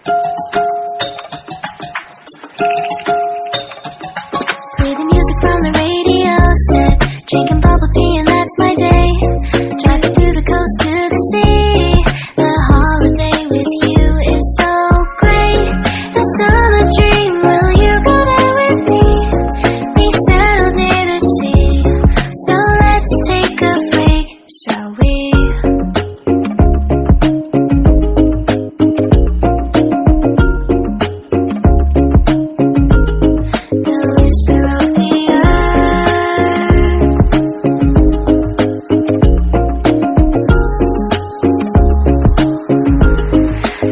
Play the music from the radio set, drinking bubble tea and that's my day. Driving through the coast to the sea. The holiday with you is so great. The summer dream, will you go there with me? We settled near the sea, so let's take a break, shall we? The whisper of the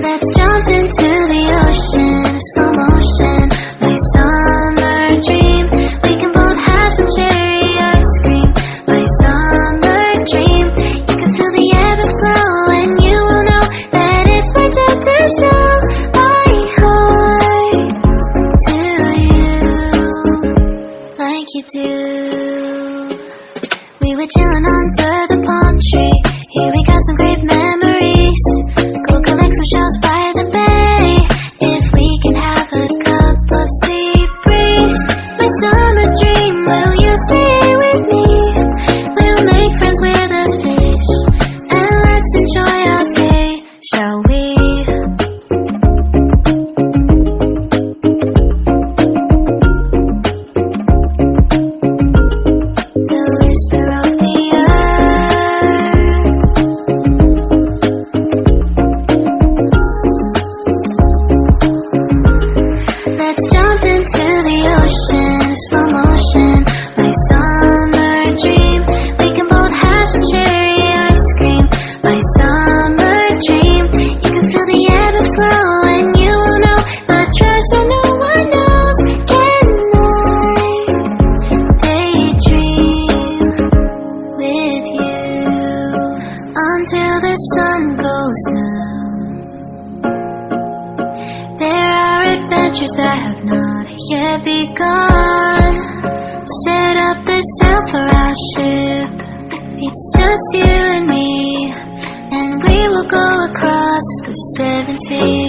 let's jump into the ocean, slow motion, my summer dream. We can both have some cherry ice cream, my summer dream. You can feel the ebb and flow, and you will know that it's my time to show my heart to you, like you do. We were chilling under the palm tree. Here we got some great memories. Go collect some shells by the bay. If we can have a cup of sea breeze. My summer dream, will you stay with me? We'll make friends with the fish, and let's enjoy our day, shall we? The whisper of the let's jump into the ocean, slow motion, my summer dream. We can both have some cherry ice cream, my summer dream. You can feel the ebb and flow, and you will know the treasure no one knows. Can I daydream with you until the sun goes down? There are adventures that have not yet begun. Set up the sail for our ship. It's just you and me, and we will go across the 7 seas.